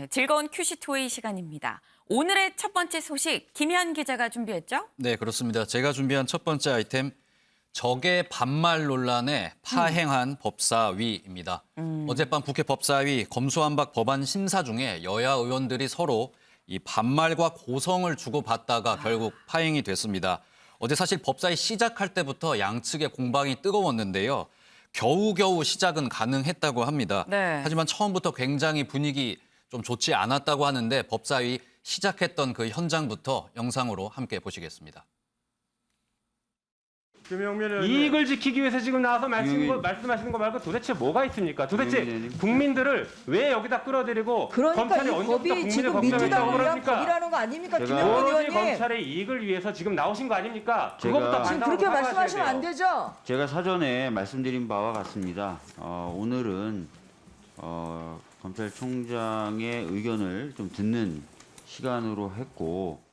즐거운 큐시토의 시간입니다. 오늘의 첫 번째 소식, 김현 기자가 준비했죠? 네, 그렇습니다. 제가 준비한 첫 번째 아이템, 적의 반말 논란에 파행한 법사위입니다. 어젯밤 국회 법사위 검수완박 법안 심사 중에 여야 의원들이 서로 이 반말과 고성을 주고받다가 결국 파행이 됐습니다. 어제 사실 법사위 시작할 때부터 양측의 공방이 뜨거웠는데요. 겨우겨우 시작은 가능했다고 합니다. 네. 하지만 처음부터 굉장히 분위기 좀 좋지 않았다고 하는데 법사위 시작했던 그 현장부터 영상으로 함께 보시겠습니다. 이익을 지키기 위해서 지금 나와서 말씀하시는 거 말고 도대체 뭐가 있습니까? 도대체 국민들을 왜 여기다 끌어들이고 그러니까 검찰이 이 언제부터 법이 국민을 지금 걱정했다고 민주당을 위한 그럽니까? 법이라는 거 아닙니까, 김영건 오로지 의원님? 검찰의 이익을 위해서 지금 나오신 거 아닙니까? 제가 그것부터 지금 반성하고 그렇게 사과하셔야 말씀하시면 돼요. 안 되죠. 제가 사전에 말씀드린 바와 같습니다. 오늘은 검찰총장의 의견을 좀 듣는 시간으로 했고,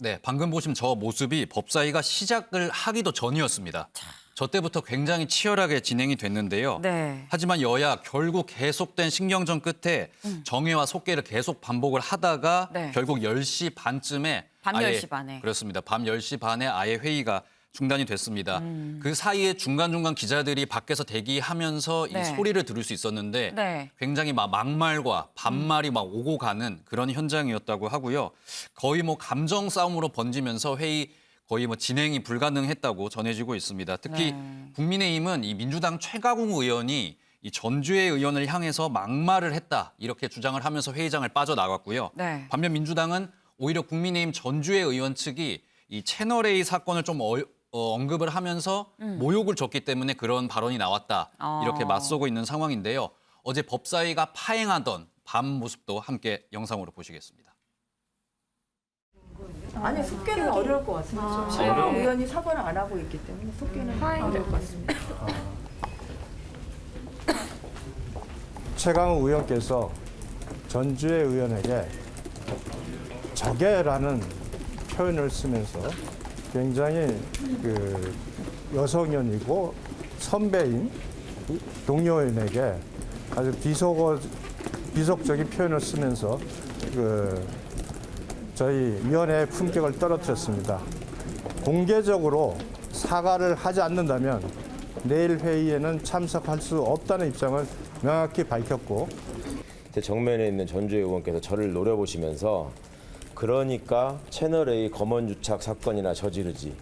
네, 방금 보신 저 모습이 법사위가 시작을 하기도 전이었습니다. 저 때부터 굉장히 치열하게 진행이 됐는데요. 네. 하지만 여야 결국 계속된 신경전 끝에 정회와 속개를 계속 반복을 하다가 네. 결국 10시 반쯤에 밤 아예 10시 반에. 그렇습니다. 밤 10시 반에 아예 회의가 중단이 됐습니다. 그 사이에 중간중간 기자들이 밖에서 대기하면서 네. 이 소리를 들을 수 있었는데 네. 굉장히 막 막말과 반말이 막 오고 가는 그런 현장이었다고 하고요. 거의 뭐 감정 싸움으로 번지면서 회의 거의 뭐 진행이 불가능했다고 전해지고 있습니다. 특히 네. 국민의힘은 이 민주당 최가공 의원이 이 전주의 의원을 향해서 막말을 했다 이렇게 주장을 하면서 회의장을 빠져나갔고요. 네. 반면 민주당은 오히려 국민의힘 전주의 의원 측이 이 채널A 사건을 좀 언급을 하면서 모욕을 줬기 때문에 그런 발언이 나왔다. 이렇게 맞서고 있는 상황인데요. 어제 법사위가 파행하던 밤 모습도 함께 영상으로 보시겠습니다. 아니, 속개는 어려울 것 같습니다. 최강 의원이 사과를 안 하고 있기 때문에 속개는 어려울 것 같습니다. 최강욱 의원께서 전주의 의원에게 적애라는 표현을 쓰면서 굉장히 그 여성연이고 선배인 동료 의원에게 아주 비속적인 표현을 쓰면서 저희 위원회의 품격을 떨어뜨렸습니다. 공개적으로 사과를 하지 않는다면 내일 회의에는 참석할 수 없다는 입장을 명확히 밝혔고, 제 정면에 있는 전주의 의원께서 저를 노려보시면서 그러니까 채널A 검언유착 사건이나 저지르지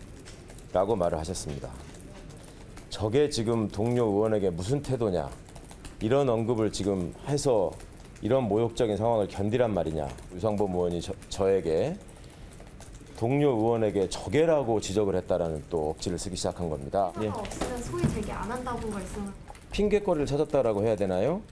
라고 말을 하셨습니다. 저게 지금 동료 의원에게 무슨 태도냐, 이런 언급을 지금 해서 이런 모욕적인 상황을 견디란 말이냐. 유상범 의원이 저에게 동료 의원에게 적애라고 지적을 했다라는 또 억지를 쓰기 시작한 겁니다. 사과 없으면 소위 제기 안 한다고 말씀을. 핑계거리를 찾았다라고 해야 되나요?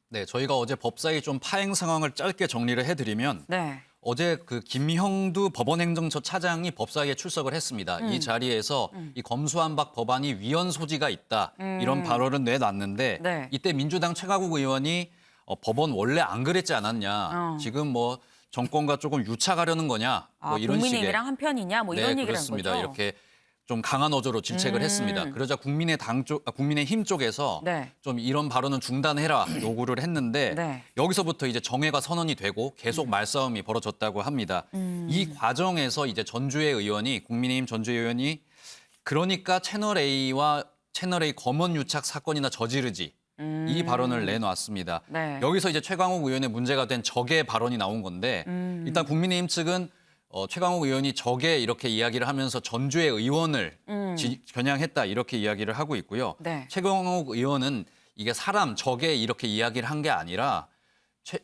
네, 저희가 어제 법사위 좀 파행 상황을 짧게 정리를 해드리면 네. 어제 그 김형두 법원행정처 차장이 법사위에 출석을 했습니다. 이 자리에서 이 검수완박 법안이 위헌 소지가 있다 이런 발언을 내놨는데 네. 이때 민주당 최가국 의원이 법원 원래 안 그랬지 않았냐. 지금 뭐 정권과 조금 유착하려는 거냐. 뭐 이런 식의. 국민의힘이랑 한 편이냐 뭐 이런 네, 얘기를 그렇습니다. 한 거죠. 이렇게 좀 강한 어조로 질책을 했습니다. 그러자 국민의힘 쪽에서 네. 좀 이런 발언은 중단해라 요구를 했는데 네. 여기서부터 이제 정회가 선언이 되고 계속 말싸움이 벌어졌다고 합니다. 이 과정에서 이제 전주의 의원이 국민의힘 전주의 의원이 그러니까 채널A와 채널A 검언 유착 사건이나 저지르지 이 발언을 내놨습니다. 네. 여기서 이제 최강욱 의원의 문제가 된 적의 발언이 나온 건데 일단 국민의힘 측은 최강욱 의원이 적에 이렇게 이야기를 하면서 전주의 의원을 겨냥했다 이렇게 이야기를 하고 있고요. 네. 최강욱 의원은 이게 사람 적에 이렇게 이야기를 한 게 아니라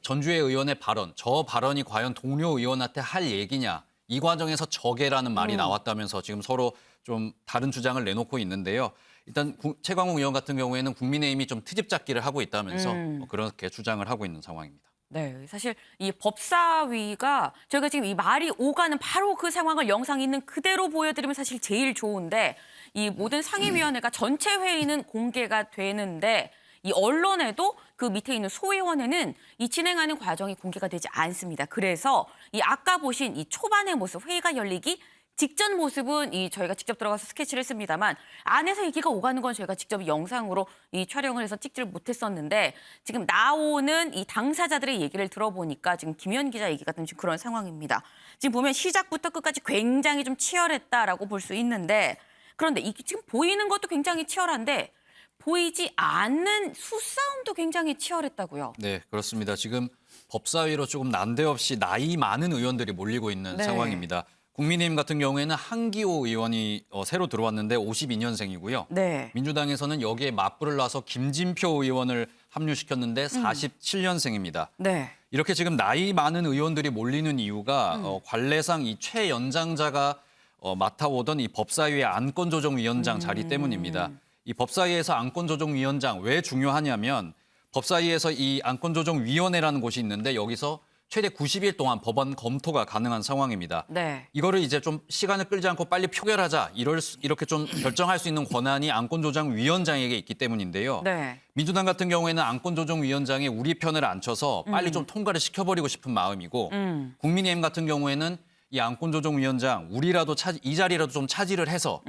전주의 의원의 발언, 저 발언이 과연 동료 의원한테 할 얘기냐 이 과정에서 적애라는 말이 나왔다면서 지금 서로 좀 다른 주장을 내놓고 있는데요. 일단 최강욱 의원 같은 경우에는 국민의힘이 좀 트집 잡기를 하고 있다면서 그렇게 주장을 하고 있는 상황입니다. 네, 사실 이 법사위가 저희가 지금 이 말이 오가는 바로 그 상황을 영상 있는 그대로 보여드리면 사실 제일 좋은데 이 모든 상임위원회가 전체 회의는 공개가 되는데 이 언론에도 그 밑에 있는 소위원회는 이 진행하는 과정이 공개가 되지 않습니다. 그래서 이 아까 보신 이 초반의 모습 회의가 열리기 직전 모습은 저희가 직접 들어가서 스케치를 했습니다만 안에서 얘기가 오가는 건 저희가 직접 영상으로 촬영을 해서 찍지를 못했었는데 지금 나오는 이 당사자들의 얘기를 들어보니까 지금 김현 기자 얘기 같은 지금 그런 상황입니다. 지금 보면 시작부터 끝까지 굉장히 좀 치열했다라고 볼 수 있는데 그런데 이게 지금 보이는 것도 굉장히 치열한데 보이지 않는 수싸움도 굉장히 치열했다고요. 네, 그렇습니다. 지금 법사위로 조금 난데없이 나이 많은 의원들이 몰리고 있는 네. 상황입니다. 국민의힘 같은 경우에는 한기호 의원이 새로 들어왔는데 52년생이고요. 네. 민주당에서는 여기에 맞불을 놔서 김진표 의원을 합류시켰는데 47년생입니다. 네. 이렇게 지금 나이 많은 의원들이 몰리는 이유가 관례상 이 최 연장자가 맡아오던 이 법사위의 안건조정위원장 자리 때문입니다. 이 법사위에서 안건조정위원장 왜 중요하냐면 법사위에서 이 안건조정위원회라는 곳이 있는데 여기서 최대 90일 동안 법안 검토가 가능한 상황입니다. 네. 이거를 이제 좀 시간을 끌지 않고 빨리 표결하자 이렇게 좀 결정할 수 있는 권한이 안건조정위원장에게 있기 때문인데요. 네. 민주당 같은 경우에는 안건조정위원장이 우리 편을 앉혀서 빨리 좀 통과를 시켜버리고 싶은 마음이고 국민의힘 같은 경우에는 이 안건조정위원장 우리라도 이 자리라도 좀 차지를 해서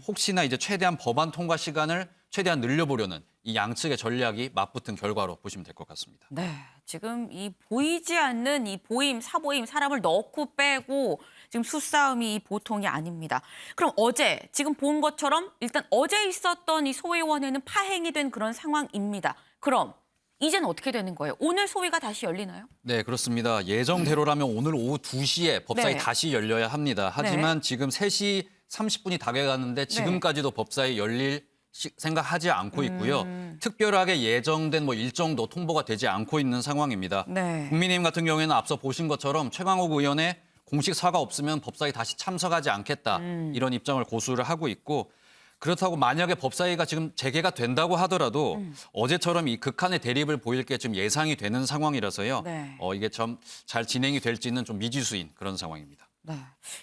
혹시나 이제 최대한 법안 통과 시간을 최대한 늘려보려는 이 양측의 전략이 맞붙은 결과로 보시면 될 것 같습니다. 네, 지금 이 보이지 않는 이 보임, 사보임, 사람을 넣고 빼고 지금 수싸움이 보통이 아닙니다. 그럼 어제 지금 본 것처럼 일단 어제 있었던 이 소위원회는 파행이 된 그런 상황입니다. 그럼 이제는 어떻게 되는 거예요? 오늘 소위가 다시 열리나요? 네, 그렇습니다. 예정대로라면 오늘 오후 2시에 법사위 네. 다시 열려야 합니다. 하지만 지금 3시 30분이 다 돼가는데 지금까지도 법사위 열릴 생각하지 않고 있고요. 특별하게 예정된 일정도 통보가 되지 않고 있는 상황입니다. 네. 국민의힘 같은 경우에는 앞서 보신 것처럼 최강욱 의원의 공식 사과 없으면 법사위 다시 참석하지 않겠다. 이런 입장을 고수를 하고 있고 그렇다고 만약에 법사위가 지금 재개가 된다고 하더라도 어제처럼 이 극한의 대립을 보일 게 지금 예상이 되는 상황이라서요. 네. 이게 참 잘 진행이 될지는 좀 미지수인 그런 상황입니다. 네.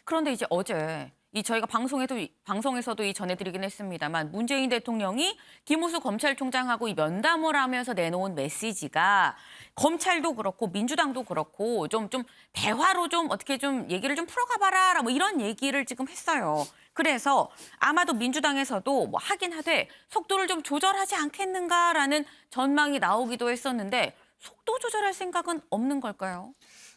그런데 이제 어제 저희가 방송에서도 전해드리긴 했습니다만 문재인 대통령이 김호수 검찰총장하고 면담을 하면서 내놓은 메시지가 검찰도 그렇고 민주당도 그렇고 좀 대화로 좀 어떻게 좀 얘기를 좀 풀어가봐라 이런 얘기를 지금 했어요. 그래서 아마도 민주당에서도 하긴 하되 속도를 좀 조절하지 않겠는가라는 전망이 나오기도 했었는데 속도 조절할 생각은 없는 걸까요?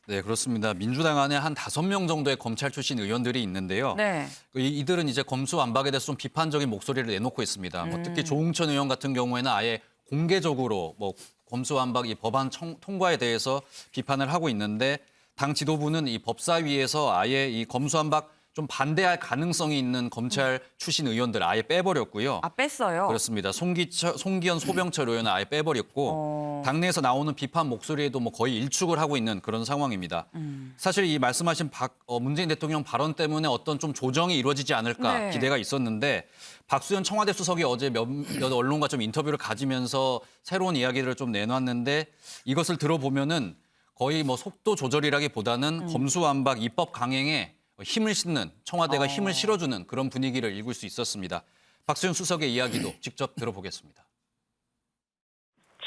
네, 그렇습니다. 민주당 안에 한 5명 정도의 검찰 출신 의원들이 있는데요. 네. 이들은 이제 검수완박에 대해서 좀 비판적인 목소리를 내놓고 있습니다. 특히 조홍천 의원 같은 경우에는 아예 공개적으로 검수완박 이 법안 통과에 대해서 비판을 하고 있는데 당 지도부는 이 법사위에서 아예 이 검수완박 좀 반대할 가능성이 있는 검찰 출신 의원들 아예 빼버렸고요. 아, 뺐어요? 그렇습니다. 송기현, 소병철 의원은 아예 빼버렸고 당내에서 나오는 비판 목소리에도 거의 일축을 하고 있는 그런 상황입니다. 사실 이 말씀하신 문재인 대통령 발언 때문에 어떤 좀 조정이 이루어지지 않을까 네. 기대가 있었는데 박수현 청와대 수석이 어제 몇 언론과 좀 인터뷰를 가지면서 새로운 이야기를 좀 내놨는데 이것을 들어보면은 거의 속도 조절이라기보다는 검수완박 입법 강행에 힘을 싣는 청와대가 힘을 실어주는 그런 분위기를 읽을 수 있었습니다. 박수현 수석의 이야기도 직접 들어보겠습니다.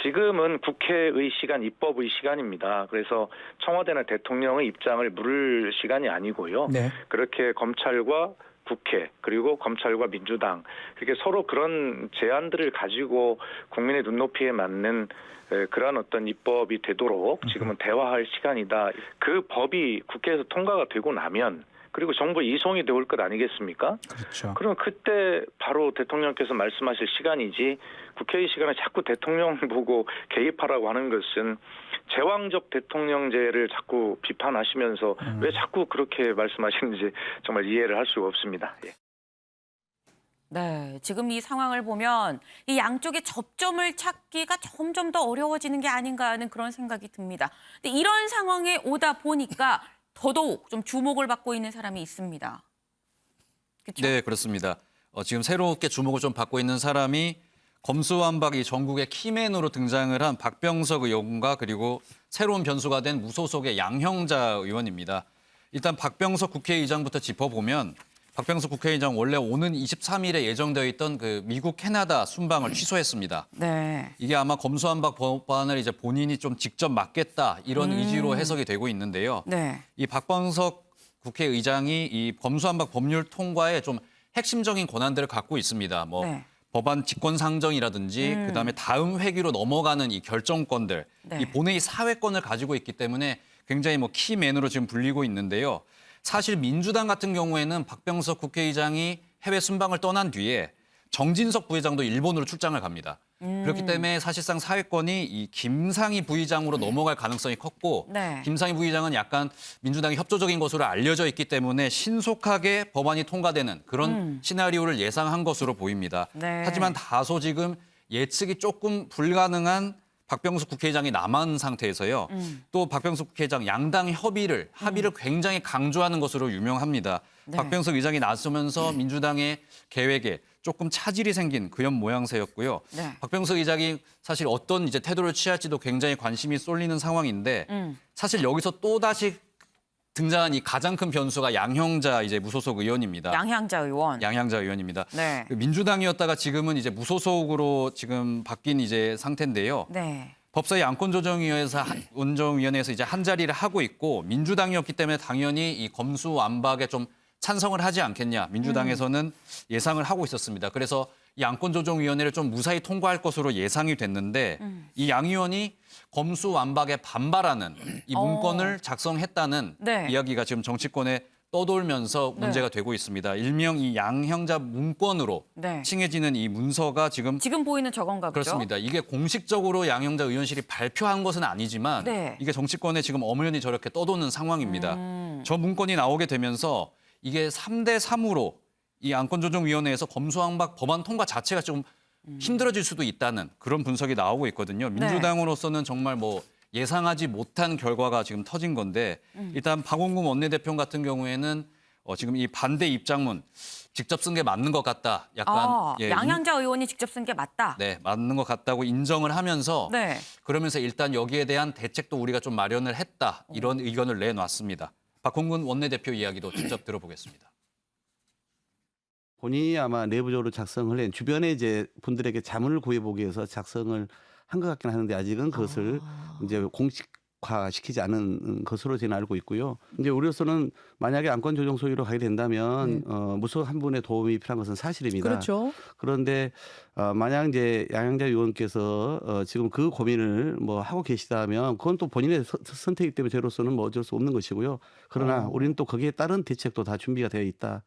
지금은 국회의 시간, 입법의 시간입니다. 그래서 청와대나 대통령의 입장을 물을 시간이 아니고요. 네. 그렇게 검찰과 국회 그리고 검찰과 민주당 그렇게 서로 그런 제안들을 가지고 국민의 눈높이에 맞는 그런 어떤 입법이 되도록 지금은 대화할 시간이다. 그 법이 국회에서 통과가 되고 나면 그리고 정부 이송이 되올 것 아니겠습니까? 그렇죠. 그럼 그때 바로 대통령께서 말씀하실 시간이지 국회의 시간에 자꾸 대통령 보고 개입하라고 하는 것은 제왕적 대통령제를 자꾸 비판하시면서 왜 자꾸 그렇게 말씀하시는지 정말 이해를 할 수가 없습니다. 예. 네, 지금 이 상황을 보면 이 양쪽의 접점을 찾기가 점점 더 어려워지는 게 아닌가 하는 그런 생각이 듭니다. 근데 이런 상황에 오다 보니까 더더욱 좀 주목을 받고 있는 사람이 있습니다. 그렇죠? 네, 그렇습니다. 지금 새롭게 주목을 좀 받고 있는 사람이 검수완박이 전국의 키맨으로 등장을 한 박병석 의원과 그리고 새로운 변수가 된 무소속의 양형자 의원입니다. 일단 박병석 국회의장부터 짚어보면 박병석 국회의장 원래 오는 23일에 예정되어 있던 그 미국 캐나다 순방을 취소했습니다. 네. 이게 아마 검수완박 법안을 이제 본인이 좀 직접 맡겠다 이런 의지로 해석이 되고 있는데요. 네. 이 박병석 국회의장이 이 검수완박 법률 통과에 좀 핵심적인 권한들을 갖고 있습니다. 뭐 네. 법안 직권 상정이라든지 그다음에 다음 회기로 넘어가는 이 결정권들, 네. 이 본회의 사회권을 가지고 있기 때문에 굉장히 뭐 키맨으로 지금 불리고 있는데요. 사실 민주당 같은 경우에는 박병석 국회의장이 해외 순방을 떠난 뒤에 정진석 부회장도 일본으로 출장을 갑니다. 그렇기 때문에 사실상 사회권이 이 김상희 부의장으로 넘어갈 가능성이 컸고 네. 김상희 부의장은 약간 민주당이 협조적인 것으로 알려져 있기 때문에 신속하게 법안이 통과되는 그런 시나리오를 예상한 것으로 보입니다. 네. 하지만 다소 지금 예측이 조금 불가능한 박병석 국회의장이 남은 상태에서요. 또 박병석 국회의장 양당 합의를 굉장히 강조하는 것으로 유명합니다. 네. 박병석 의장이 나서면서 민주당의 계획에 조금 차질이 생긴 그런 모양새였고요. 네. 박병석 의장이 사실 어떤 이제 태도를 취할지도 굉장히 관심이 쏠리는 상황인데 사실 여기서 또 다시 등장한 이 가장 큰 변수가 양형자 이제 무소속 의원입니다. 양향자 의원. 양향자 의원입니다. 네. 그 민주당이었다가 지금은 이제 무소속으로 지금 바뀐 이제 상태인데요. 네. 법사위 안건조정위원회에서 이제 한 자리를 하고 있고 민주당이었기 때문에 당연히 이 검수완박에 좀 찬성을 하지 않겠냐 민주당에서는 예상을 하고 있었습니다. 그래서 이 안건조정위원회를 좀 무사히 통과할 것으로 예상이 됐는데 이 양 의원이 검수완박에 반발하는 이 문건을 작성했다는 네. 이야기가 지금 정치권에 떠돌면서 문제가 되고 있습니다. 일명 이 양형자 문건으로 네. 칭해지는 이 문서가 지금 보이는 저건가 보죠? 그렇습니다. 이게 공식적으로 양형자 의원실이 발표한 것은 아니지만 네. 이게 정치권에 지금 엄연히 저렇게 떠도는 상황입니다. 저 문건이 나오게 되면서 이게 3대 3으로 이 안건조정위원회에서 검수완박 법안 통과 자체가 좀 힘들어질 수도 있다는 그런 분석이 나오고 있거든요. 민주당으로서는 정말 뭐 예상하지 못한 결과가 지금 터진 건데 일단 박원순 원내대표 같은 경우에는 지금 이 반대 입장문 직접 쓴 게 맞는 것 같다. 약간 양향자 의원이 직접 쓴 게 맞다. 네, 맞는 것 같다고 인정을 하면서 네. 그러면서 일단 여기에 대한 대책도 우리가 좀 마련을 했다. 이런 의견을 내놨습니다. 박홍근 원내대표 이야기도 직접 들어보겠습니다. 본인이 아마 내부적으로 작성을 해 주변에 이제 분들에게 자문을 구해보기 위해서 작성을 한 것 같긴 하는데 아직은 그것을 이제 공식화시키지 않은 것으로 저는 알고 있고요. 이제 우리로서는 만약에 안건 조정 소위로 가게 된다면 무소속 한 분의 도움이 필요한 것은 사실입니다. 그렇죠. 그런데 만약 이제 양양자 의원께서 지금 그 고민을 뭐 하고 계시다면 그건 또 본인의 선택이기 때문에 저로서는 뭐 어쩔 수 없는 것이고요. 그러나 우리는 또 거기에 따른 대책도 다 준비가 되어 있다.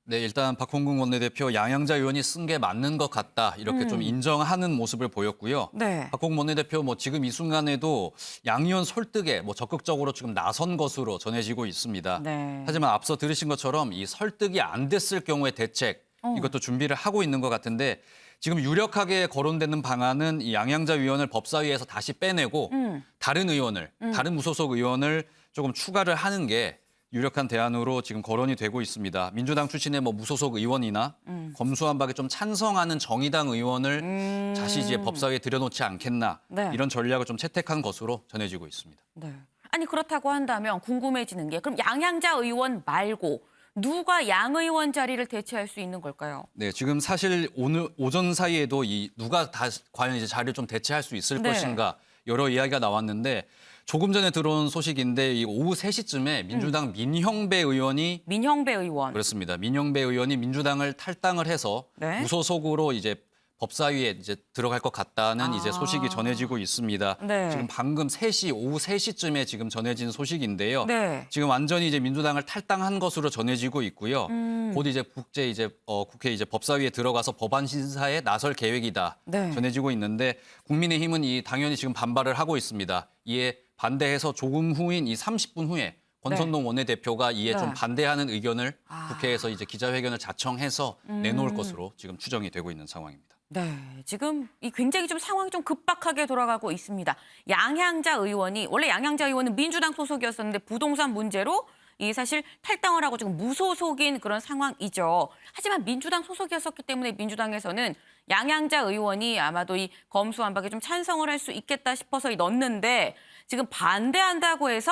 네, 일단 박홍근 원내대표 양양자 의원이 쓴 게 맞는 것 같다. 이렇게 좀 인정하는 모습을 보였고요. 네. 박홍근 원내대표 뭐 지금 이 순간에도 양 의원 설득에 뭐 적극적으로 지금 나선 것으로 전해지고 있습니다. 네. 하지만 앞서 들으신 것처럼 이 설득이 안 됐을 경우의 대책 이것도 준비를 하고 있는 것 같은데 지금 유력하게 거론되는 방안은 이 양양자 의원을 법사위에서 다시 빼내고 다른 의원을 다른 무소속 의원을 조금 추가를 하는 게 유력한 대안으로 지금 거론이 되고 있습니다. 민주당 출신의 뭐 무소속 의원이나 검수완박에 좀 찬성하는 정의당 의원을 다시 이제 법사위에 들여놓지 않겠나 네. 이런 전략을 좀 채택한 것으로 전해지고 있습니다. 네. 아니 그렇다고 한다면 궁금해지는 게 그럼 양향자 의원 말고 누가 양 의원 자리를 대체할 수 있는 걸까요? 네, 지금 사실 오늘 오전 사이에도 이 누가 과연 이제 자리를 좀 대체할 수 있을 네. 것인가 여러 이야기가 나왔는데 조금 전에 들어온 소식인데 이 오후 3시쯤에 민주당 민형배 의원이 민형배 의원. 그렇습니다. 민형배 의원이 민주당을 탈당을 해서 네. 무소속으로 이제 법사위에 이제 들어갈 것 같다는 이제 소식이 전해지고 있습니다. 네. 지금 방금 오후 3시쯤에 지금 전해진 소식인데요. 네. 지금 완전히 이제 민주당을 탈당한 것으로 전해지고 있고요. 곧 이제 국회 이제 법사위에 들어가서 법안 심사에 나설 계획이다. 네. 전해지고 있는데 국민의힘은 당연히 지금 반발을 하고 있습니다. 이에 반대해서 조금 후인 이 30분 후에 권선동 원내대표가 이에 네. 좀 반대하는 의견을 국회에서 이제 기자회견을 자청해서 내놓을 것으로 지금 추정이 되고 있는 상황입니다. 네, 지금 이 굉장히 좀 상황이 좀 급박하게 돌아가고 있습니다. 양향자 의원이 원래 양향자 의원은 민주당 소속이었었는데 부동산 문제로 이 사실 탈당을 하고 지금 무소속인 그런 상황이죠. 하지만 민주당 소속이었었기 때문에 민주당에서는 양향자 의원이 아마도 이 검수완박에 좀 찬성을 할 수 있겠다 싶어서 넣었는데 지금 반대한다고 해서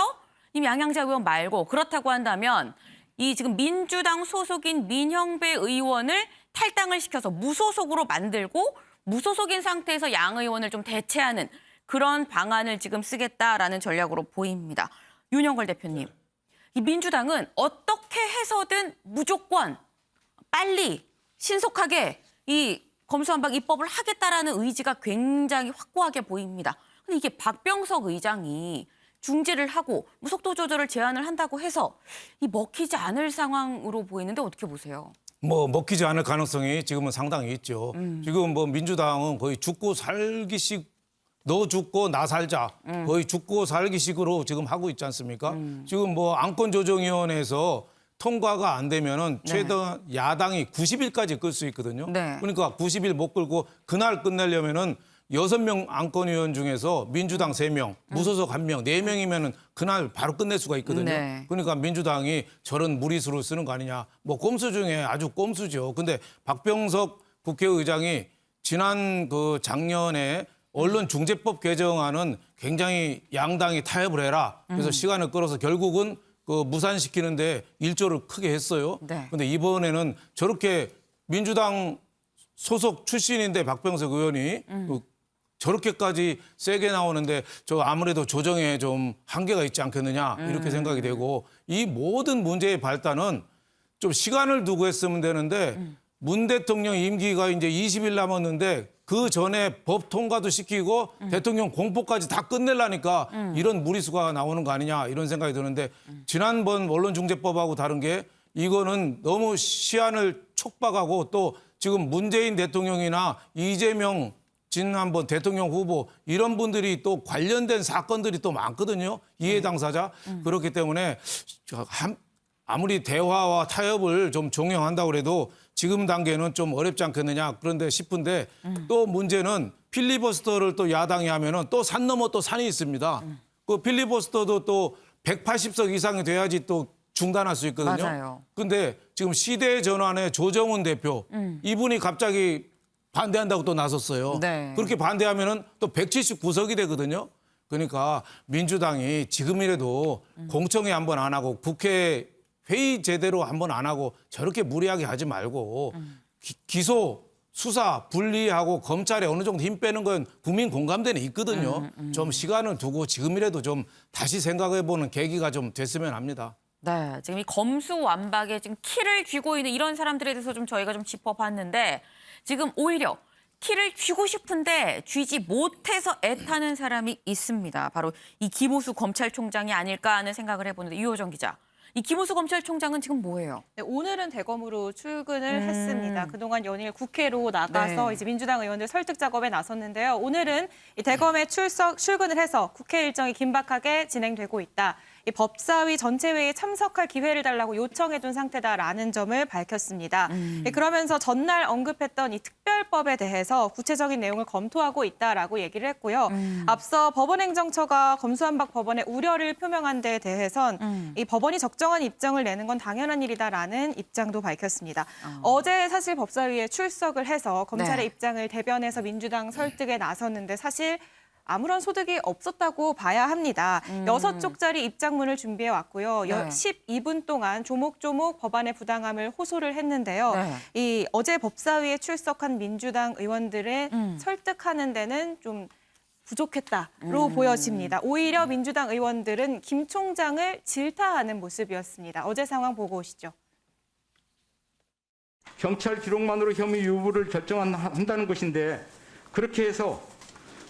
이 양향자 의원 말고 그렇다고 한다면 이 지금 민주당 소속인 민형배 의원을 탈당을 시켜서 무소속으로 만들고 무소속인 상태에서 양 의원을 좀 대체하는 그런 방안을 지금 쓰겠다라는 전략으로 보입니다. 윤영걸 대표님, 이 민주당은 어떻게 해서든 무조건 빨리 신속하게 이 검수완박 입법을 하겠다라는 의지가 굉장히 확고하게 보입니다. 근데 이게 박병석 의장이 중지를 하고 속도 조절을 제안을 한다고 해서 이 먹히지 않을 상황으로 보이는데 어떻게 보세요? 뭐 먹히지 않을 가능성이 지금은 상당히 있죠. 지금 뭐 민주당은 거의 죽고 살기식 너 죽고 나 살자 거의 죽고 살기식으로 지금 하고 있지 않습니까? 지금 뭐 안건조정위원회에서 통과가 안 되면은 최대 야당이 90일까지 끌 수 있거든요. 네. 그러니까 90일 못 끌고 그날 끝내려면은 6명 안건위원 중에서 민주당 3명, 무소속 1명, 4명이면은 그날 바로 끝낼 수가 있거든요. 네. 그러니까 민주당이 저런 무리수를 쓰는 거 아니냐. 뭐 꼼수 중에 아주 꼼수죠. 근데 박병석 국회의장이 지난 그 작년에 언론중재법 개정안은 굉장히 양당이 타협을 해라. 그래서 시간을 끌어서 결국은 그 무산시키는데 일조를 크게 했어요. 네. 근데 이번에는 저렇게 민주당 소속 출신인데 박병석 의원이 그 저렇게까지 세게 나오는데 저 아무래도 조정에 좀 한계가 있지 않겠느냐 이렇게 생각이 되고 이 모든 문제의 발단은 좀 시간을 두고 했으면 되는데 문 대통령 임기가 이제 20일 남았는데 그 전에 법 통과도 시키고 대통령 공포까지 다 끝내려니까 이런 무리수가 나오는 거 아니냐 이런 생각이 드는데 지난번 언론중재법하고 다른 게 이거는 너무 시한을 촉박하고 또 지금 문재인 대통령이나 이재명 지난번 대통령 후보 이런 분들이 또 관련된 사건들이 또 많거든요. 이해 당사자. 그렇기 때문에 아무리 대화와 타협을 좀 종용한다고 해도 지금 단계는 좀 어렵지 않겠느냐 그런데 싶은데 또 문제는 필리버스터를 또 야당이 하면은 또 산 넘어 또 산이 있습니다. 그 필리버스터도 또 180석 이상이 돼야지 또 중단할 수 있거든요. 맞아요. 근데 지금 시대 전환의 조정훈 대표 이분이 갑자기 반대한다고 또 나섰어요. 네. 그렇게 반대하면은 또 179석이 되거든요. 그러니까 민주당이 지금이라도 공청회 한번 안 하고 국회 회의 제대로 한번 안 하고 저렇게 무리하게 하지 말고 기소, 수사 분리하고 검찰에 어느 정도 힘 빼는 건 국민 공감대는 있거든요. 좀 시간을 두고 지금이라도 좀 다시 생각해보는 계기가 좀 됐으면 합니다. 네, 지금 이 검수완박에 지금 키를 쥐고 있는 이런 사람들에 대해서 좀 저희가 좀 짚어봤는데 지금 오히려 키를 쥐고 싶은데 쥐지 못해서 애타는 사람이 있습니다. 바로 이 김호수 검찰총장이 아닐까 하는 생각을 해보는데 유호정 기자. 이 김호수 검찰총장은 지금 뭐예요? 네, 오늘은 대검으로 출근을 했습니다. 그동안 연일 국회로 나가서 네. 이제 민주당 의원들 설득 작업에 나섰는데요. 오늘은 이 대검에 출근을 해서 국회 일정이 긴박하게 진행되고 있다. 이 법사위 전체 회의에 참석할 기회를 달라고 요청해둔 상태다라는 점을 밝혔습니다. 그러면서 전날 언급했던 이 특별법에 대해서 구체적인 내용을 검토하고 있다라고 얘기를 했고요. 앞서 법원행정처가 검수완박 법원의 우려를 표명한 데에 대해선 이 법원이 적정한 입장을 내는 건 당연한 일이다라는 입장도 밝혔습니다. 어제 사실 법사위에 출석을 해서 검찰의 네. 입장을 대변해서 민주당 설득에 나섰는데 사실 아무런 소득이 없었다고 봐야 합니다. 6쪽짜리 입장문을 준비해 왔고요. 네. 12분 동안 조목조목 법안의 부당함을 호소를 했는데요. 네. 이 어제 법사위에 출석한 민주당 의원들의 설득하는 데는 좀 부족했다로 보여집니다. 오히려 민주당 의원들은 김 총장을 질타하는 모습이었습니다. 어제 상황 보고 오시죠. 경찰 기록만으로 혐의 유무를 결정한다는 것인데 그렇게 해서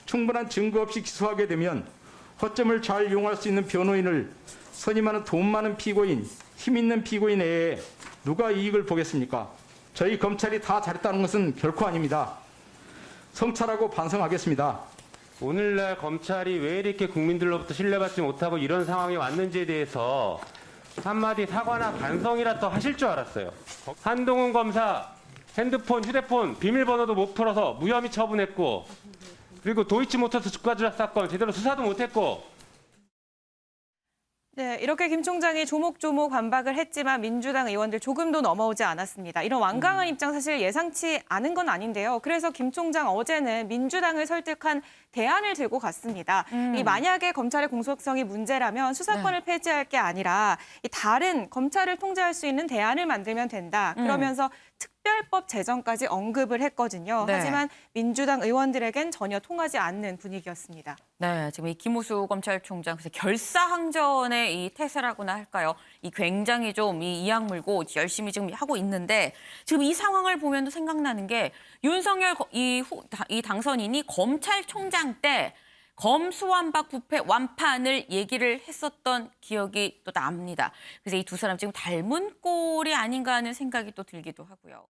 충분한 증거 없이 기소하게 되면 허점을 잘 이용할 수 있는 변호인을 선임하는 돈 많은 피고인, 힘 있는 피고인 외에 누가 이익을 보겠습니까? 저희 검찰이 다 잘했다는 것은 결코 아닙니다. 성찰하고 반성하겠습니다. 오늘날 검찰이 왜 이렇게 국민들로부터 신뢰받지 못하고 이런 상황이 왔는지에 대해서 한마디 사과나 반성이라도 하실 줄 알았어요. 한동훈 검사 핸드폰, 휴대폰 비밀번호도 못 풀어서 무혐의 처분했고 그리고 도이치모터스 주가 조작 사건 제대로 수사도 못했고. 네, 이렇게 김 총장이 조목조목 반박을 했지만 민주당 의원들 조금도 넘어오지 않았습니다. 이런 완강한 입장 사실 예상치 않은 건 아닌데요. 그래서 김 총장 어제는 민주당을 설득한 대안을 들고 갔습니다. 이 만약에 검찰의 공소성이 문제라면 수사권을 폐지할 게 아니라 이 다른 검찰을 통제할 수 있는 대안을 만들면 된다. 그러면서 특별법 제정까지 언급을 했거든요. 네. 하지만 민주당 의원들에겐 전혀 통하지 않는 분위기였습니다. 네, 지금 이 김호수 검찰총장 그래서 결사항전의 이 태세라고나 할까요? 이 굉장히 좀 이 이악 물고 열심히 지금 하고 있는데 지금 이 상황을 보면도 생각나는 게 윤석열 이 당선인이 검찰총장 때 검수완박 부패 완판을 얘기를 했었던 기억이 또 납니다. 그래서 이 두 사람 지금 닮은 꼴이 아닌가 하는 생각이 또 들기도 하고요.